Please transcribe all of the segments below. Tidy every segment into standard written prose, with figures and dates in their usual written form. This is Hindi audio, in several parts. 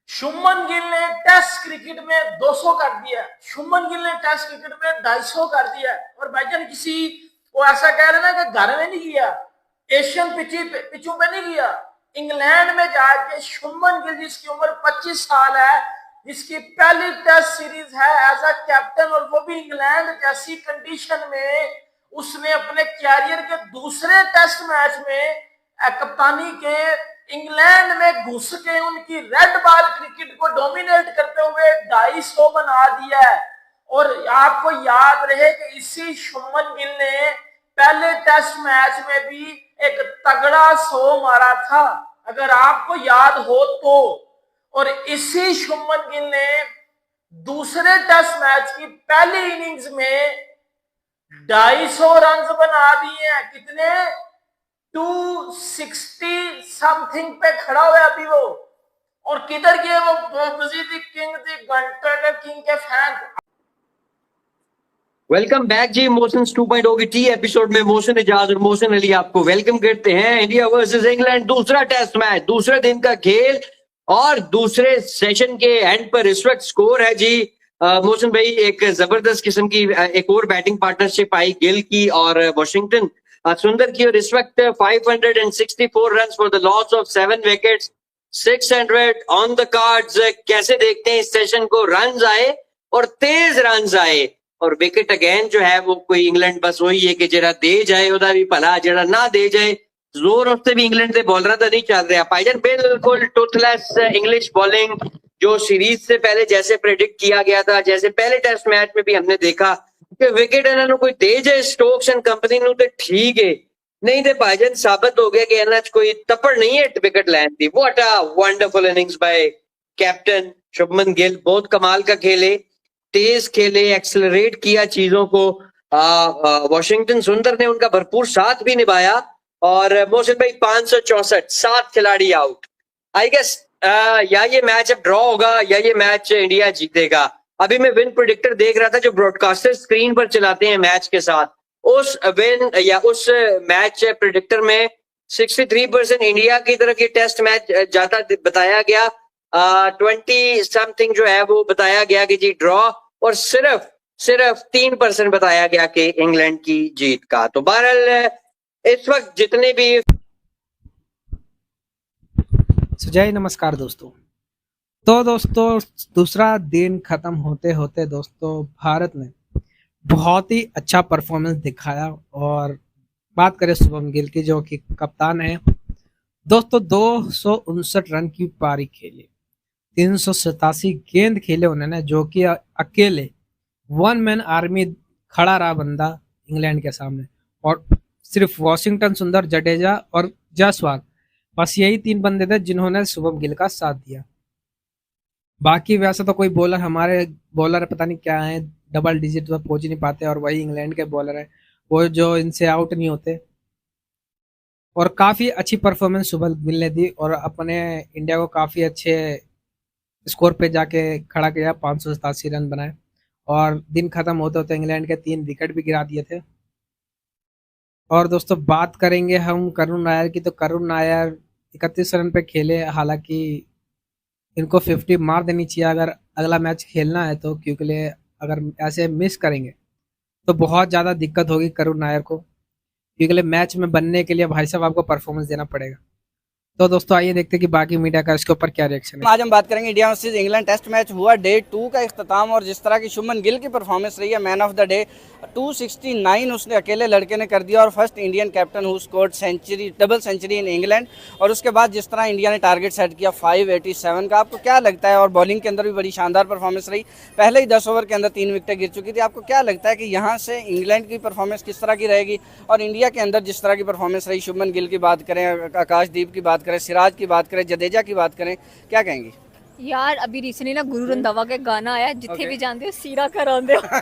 शुभमन गिल ने टेस्ट क्रिकेट में 200 कर दिया। शुभमन गिल ने टेस्ट क्रिकेट में 250 कर दिया। और भाईजान किसी को ऐसा कह रहे ना कि घर में नहीं किया, एशियन पिचों पे नहीं किया, इंग्लैंड में जाके शुभमन गिल जिसकी उम्र 25 साल है, जिसकी पहली टेस्ट सीरीज है एज अ कैप्टन, और वो भी इंग्लैंड जैसी कंडीशन में, उसने अपने कैरियर के दूसरे टेस्ट मैच में कप्तानी के इंग्लैंड में घुस के उनकी रेड बॉल क्रिकेट को डोमिनेट करते हुए 250 बना दिया है। और आपको याद रहे कि इसी शुभमन गिल ने पहले टेस्ट मैच में भी एक तगड़ा 100 मारा था, अगर आपको याद हो तो। और इसी शुभमन गिल ने दूसरे टेस्ट मैच की पहली इनिंग्स में 250 रन बना दिए हैं। कितने? 260 समथिंग पे खड़ा हुआ अभी वो। और किधर गए वो किंग घंटे किंग के फैन। वेलकम बैक जी। मोशंस 2.0 की टी एपिसोड में मोशन एजाज और मोशन अली आपको वेलकम करते हैं। इंडिया वर्सेस इंग्लैंड, दूसरा टेस्ट मैच, दूसरे दिन का खेल और दूसरे सेशन के एंड पर इस वक्त स्कोर है जी। मोशन भाई, एक जबरदस्त किस्म की एक और बैटिंग पार्टनरशिप आई गिल की और वॉशिंगटन सुंदर की, और इस वक्त 564 run for the loss of 7 wickets, 600 on the cards. कैसे देखते हैं इस सेशन को? रन आए और तेज रन आए और विकेट अगेन जो है वो कोई इंग्लैंड बस वही है कि जरा दे जाए उधर भी भला, जरा ना दे जाए जोर उससे भी इंग्लैंड से बॉलर तो नहीं चल रहा। भाईजान बिल्कुल टूथलेस इंग्लिश बॉलिंग जो सीरीज से पहले जैसे प्रेडिक्ट किया गया था, जैसे पहले टेस्ट मैच में भी हमने देखा कि विकेट इन्होंने कोई दे जाए स्टोक्स एंड कंपनी नु तो ठीक है, नहीं तो भाईजान साबित हो गया कि इन्हें कोई तपड़ नहीं है विकेट लैंड थी। What a wonderful innings bye captain Shubman Gill, बहुत कमाल का खेले, तेज खेले, एक्सेलरेट किया चीजों को। वॉशिंगटन सुंदर ने उनका भरपूर साथ भी निभाया। और मोहसिन भाई 564, 7 खिलाड़ी आउट। आई गेस या ये मैच अब ड्रॉ होगा या ये मैच इंडिया जीतेगा। अभी मैं विन प्रेडिक्टर देख रहा था जो ब्रॉडकास्टर स्क्रीन पर चलाते हैं मैच के साथ, उस विन या उस मैच प्रेडिक्टर में 63% इंडिया की तरफ ये टेस्ट मैच जाता बताया गया। 20 समथिंग जो है वो बताया गया कि जी ड्रॉ, और सिर्फ 3% बताया गया कि इंग्लैंड की जीत का। तो बहरहाल इस वक्त जितने भी जय नमस्कार दोस्तों। तो दोस्तों दूसरा दिन खत्म होते होते दोस्तों भारत ने बहुत ही अच्छा परफॉर्मेंस दिखाया। और बात करें शुभमन गिल की जो कि कप्तान है दोस्तों, 259 रन की पारी खेली, 387 गेंद खेले उन्होंने, जो कि अकेले 1 मैन आर्मी खड़ा रहा बंदा इंग्लैंड के सामने। और सिर्फ वॉशिंगटन सुंदर, जडेजा और जायसवाल, बस यही 3 बंदे थे जिन्होंने शुभमन गिल का साथ दिया। बाकी वैसे तो कोई बॉलर, हमारे बॉलर पता नहीं क्या है, डबल डिजिट तो पहुंच नहीं पाते, और वही इंग्लैंड के बॉलर है वो जो इनसे आउट नहीं होते। और काफ़ी अच्छी परफॉर्मेंस शुभमन गिल ने दी और अपने इंडिया को काफ़ी अच्छे स्कोर पे जाके खड़ा किया, 587 रन बनाए। और दिन खत्म होते होते इंग्लैंड के 3 विकेट भी गिरा दिए थे। और दोस्तों बात करेंगे हम करुण नायर की, तो करुण नायर 31 रन पे खेले, हालांकि इनको 50 मार देनी चाहिए अगर अगला मैच खेलना है तो, क्योंकि अगर ऐसे मिस करेंगे तो बहुत ज़्यादा दिक्कत होगी करुण नायर को, क्योंकि मैच में बनने के लिए भाई साहब आपको परफॉर्मेंस देना पड़ेगा। तो दोस्तों आइए देखते हैं कि बाकी मीडिया का इसके ऊपर क्या रिएक्शन है। आज हम बात करेंगे India versus England test match हुआ, डे 2 का इख्तिताम, और जिस तरह की शुभमन गिल की परफॉर्मेंस रही है, मैन ऑफ द डे 269 उसने अकेले लड़के ने कर दिया, और first Indian captain who scored century, double century in England. और उसके बाद जिस तरह इंडिया ने टारगेट सेट किया 587 का, आपको क्या लगता है? और बॉलिंग के अंदर भी बड़ी शानदार परफॉर्मेंस रही, पहले ही 10 ओवर के अंदर 3 विकेटें गिर चुकी थी। आपको क्या लगता है कि यहाँ से इंग्लैंड की परफॉर्मेंस किस तरह की रहेगी, और इंडिया के अंदर जिस तरह की परफॉर्मेंस रही, शुभमन गिल की बात करें, आकाशदीप की बात करें, सिराज की बात करें, जडेजा की बात करें, क्या कहेंगे? यार अभी रिसेंटली ना गुरु रंधावा का गाना आया, जितने भी जानते हो सीरा करांदे हो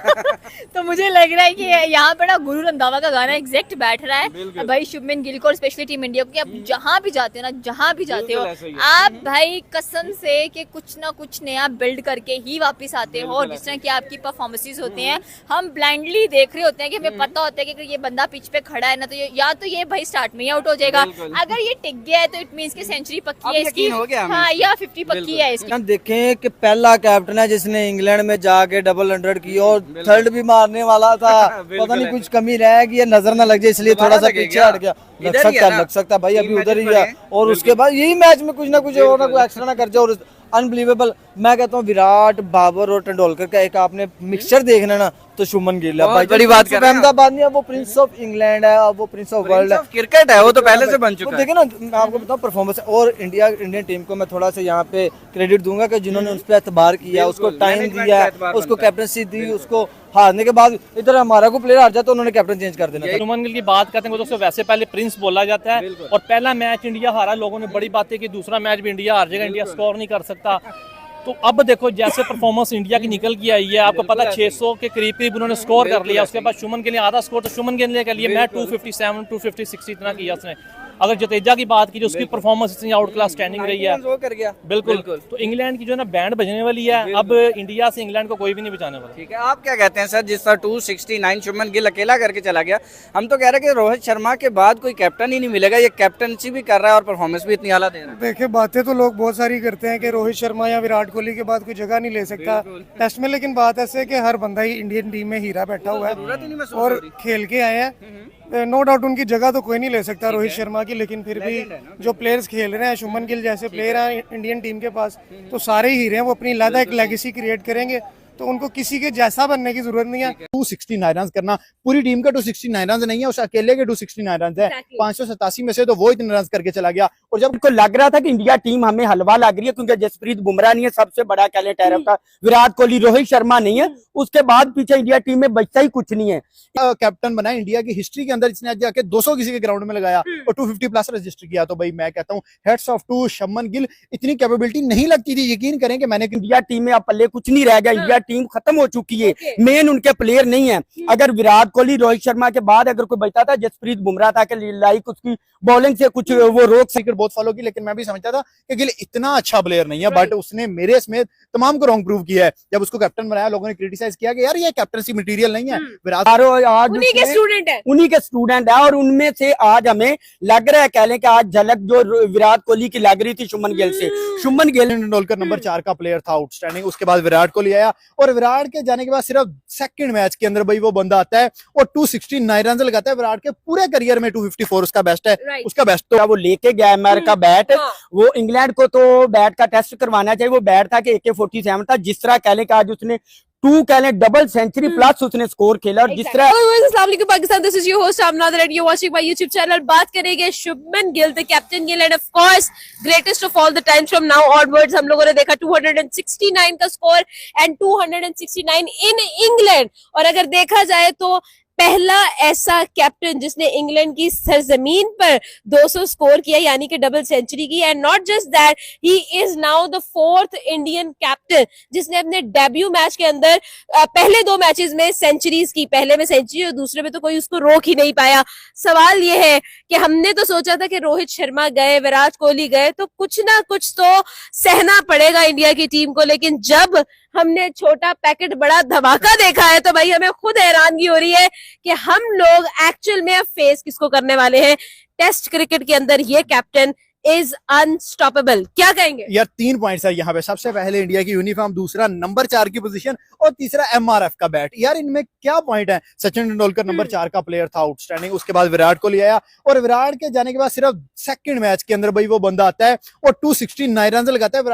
तो मुझे लग रहा है कि यहाँ पे ना गुरु रंधावा का गाना एग्जैक्ट बैठ रहा है भाई शुभमन गिल को और स्पेशली टीम इंडिया को, कि आप जहाँ भी जाते हो ना, जहाँ भी जाते हो आप भाई कसम से कि कुछ ना कुछ नया बिल्ड करके ही वापस आते हो। और जिस तरह की आपकी परफॉर्मेंसेस होते हैं, हम ब्लाइंडली देख रहे होते हैं कि हमें पता होता है कि अगर ये बंदा पिच पे खड़ा है ना, तो ये या तो ये भाई स्टार्ट में ही आउट हो जाएगा, अगर ये टिक गया है तो इट मीन्स की सेंचुरी पक्की है इसकी, हाँ, या 50 पक्की है इसकी। हम देखें कि पहला कैप्टन है जिसने इंग्लैंड में जाके डबल 100 की और थर्ड भी मारने वाला था। पता नहीं कुछ कमी रह गई, नजर ना लग जाए इसलिए थोड़ा सा पीछे हट गया। लग सकता है भाई, अभी उधर ही है। और उसके बाद यही मैच में कुछ ना कुछ और ना कोई एक्स्ट्रा ना कर जाए। और अनबिलीवेबल, मैं कहता हूँ विराट, बाबर और तेंदुलकर का एक आपने मिक्सचर देखना ना तो शुभमन गिल है। बड़ी बात कर रहे हैं। अहमदाबाद नहीं है, वो प्रिंस ऑफ इंग्लैंड है, अब वो प्रिंस ऑफ वर्ल्ड है। क्रिकेट है वो तो पहले से बन तो चुका है। देखिए ना, मैं आपको बताऊं परफॉर्मेंस। और इंडियन टीम को मैं थोड़ा सा यहाँ पे क्रेडिट दूंगा कि जिन्होंने उस पर एतबार किया, उसको टाइम दिया, उसको कैप्टनसी दी, उसको हारने के बाद इधर हमारा को प्लेयर हार जाए तो उन्होंने कैप्टन चेंज कर देना था। शुभमन गिल की बात करते हैं तो उसको वैसे पहले प्रिंस बोला जाता है, और पहला मैच इंडिया हारा, लोगों ने बड़ी बातें की दूसरा मैच भी इंडिया हार जाएगा, इंडिया स्कोर नहीं कर सकता। तो अब देखो जैसे परफॉर्मेंस इंडिया की निकल के आई है, आपको पता 600 के करीब उन्होंने स्कोर कर लिया। उसके बाद शुभमन गिल ने आधा स्कोर तो शुभमन गिल ने कर लिया, मैं 257 250 इतना किया उसने। अगर जडेजा की बात की, जो उसकी परफॉर्मेंस इतनी आउट क्लास स्टैंडिंग रही है, वो कर गया। बिल्कुल। तो इंग्लैंड की जो है ना बैंड बजने वाली है, अब इंडिया से इंग्लैंड को कोई भी नहीं बचाने वाला। ठीक है, आप क्या कहते हैं सर, जिस तरह 269 शुभमन गिल अकेला करके चला गया, हम तो कह रहे हैं कि रोहित शर्मा के बाद कोई कैप्टन ही नहीं मिलेगा। ये कैप्टनसी भी कर रहा है और परफॉर्मेंस भी इतनी आला दे रहा है। देखिए, बातें तो लोग बहुत सारी करते हैं कि रोहित शर्मा या विराट कोहली के बाद कोई जगह नहीं ले सकता टेस्ट में, लेकिन बात ऐसे है कि हर बंदा ही इंडियन टीम में हीरा बैठा हुआ है और खेल के आए हैं। नो डाउट उनकी जगह तो कोई नहीं ले सकता रोहित शर्मा की, लेकिन फिर भी जो प्लेयर्स खेल रहे हैं, शुभमन गिल जैसे प्लेयर हैं इंडियन टीम के पास, तो सारे ही हीरे हैं। वो अपनी अलग एक लेगेसी क्रिएट करेंगे, तो उनको किसी के जैसा बनने की जरूरत नहीं है। 269 रन करना, पूरी टीम का 269 रन नहीं है, उस अकेले के 269 रन है। 587 में से तो वो इतने रन करके चला गया। और जब को लग रहा था कि इंडिया टीम हमें हलवा लग रही है, क्योंकि जसप्रीत बुमराह नहीं है, सबसे बड़ा टैलेंट है आपका विराट कोहली, रोहित शर्मा नहीं है, उसके बाद पीछे इंडिया टीम में बचता ही कुछ नहीं है। कैप्टन बना इंडिया की हिस्ट्री के अंदर, इसने आज जाके 200 किसी के ग्राउंड में लगाया और 250 प्लस रजिस्टर किया। तो भाई मैं कहता हूँ heads off to Shubman Gill. इतनी कैपेबिलिटी नहीं लगती थी, यकीन करें कि मैंने इंडिया टीम में अब पल्ले कुछ नहीं रह गया, इंडिया टीम खत्म हो चुकी है। मेन उनके प्लेयर नहीं है। अगर विराट कोहली, रोहित शर्मा के बाद अगर कोई बचता था, जसप्रीत बुमराह था कि लाइक उसकी बॉलिंग से कुछ वो रोक क्रिकेट बहुत फॉलो की, लेकिन मैं भी समझता था कि गिल इतना अच्छा प्लेयर नहीं है, बट उसने मेरे समेत तमाम को रॉन्ग प्रूव किया है। जब उसको कैप्टन बनाया, लोगों ने क्रिटिसाइज किया कि यार ये कैप्टनसी मटेरियल नहीं है। विराट उन्हीं के स्टूडेंट है और उनमें से आज हमें लग रहा है, कह लें कि आज झलक जो विराट कोहली की लग रही थी शुभमन गिल से। शुभमन गिल तेंदुलकर नंबर 4 का प्लेयर था, आउटस्टैंडिंग। उसके बाद विराट कोहली आया और विराट के जाने के बाद सिर्फ सेकंड मैच के अंदर भाई वो बंदा आता है और 269 रन लगाता है। विराट के पूरे करियर में 254 उसका बेस्ट है। उसका बेस्ट तो वो लेके गया अमेरिका बैट, वो इंग्लैंड को तो बैट का टेस्ट करवाना चाहिए। वो बैट था कि AK-47 था, जिस तरह कह लें कि आज उसने डबल सेंचुरी प्लस उसने स्कोर खेला। और जिस तरह Pakistan, this is your host Aamna and you watching my YouTube channel. बात करेंगे Shubman Gill, the captain Gill, and of course greatest of all the time from now onwards. हम लोगों ने देखा 269 का स्कोर एंड 269 इन इंग्लैंड। और अगर देखा जाए तो पहला ऐसा कैप्टन जिसने इंग्लैंड की सरजमीन पर 200 स्कोर किया, यानी कि डबल सेंचुरी की। And not just that, he is now the 4th Indian captain जिसने अपने डेब्यू मैच के अंदर पहले 2 मैचेस में सेंचुरीज की। पहले में सेंचुरी और दूसरे में तो कोई उसको रोक ही नहीं पाया। सवाल ये है कि हमने तो सोचा था कि रोहित शर्मा गए, विराट कोहली गए, तो कुछ ना कुछ तो सहना पड़ेगा इंडिया की टीम को, लेकिन जब हमने छोटा पैकेट बड़ा धमाका देखा है तो भाई हमें खुद हैरानगी हो रही है कि हम लोग एक्चुअल में अब फेस किसको करने वाले हैं। टेस्ट क्रिकेट के अंदर ये कैप्टन इज अनस्टॉपेबल। क्या कहेंगे यार? 3 पॉइंट्स है यहाँ पे। सबसे पहले इंडिया की यूनिफॉर्म, दूसरा नंबर 4 की पोजीशन और तीसरा MRF का बैट। यार इनमें क्या पॉइंट है? सचिन तेंदुलकर नंबर 4 का प्लेयर था, आउटस्टैंडिंग। उसके बाद विराट कोहली आया और विराट के जाने के बाद सिर्फ सेकंड मैच के अंदर भाई वो बंदा आता है और 269 रन लगाता है।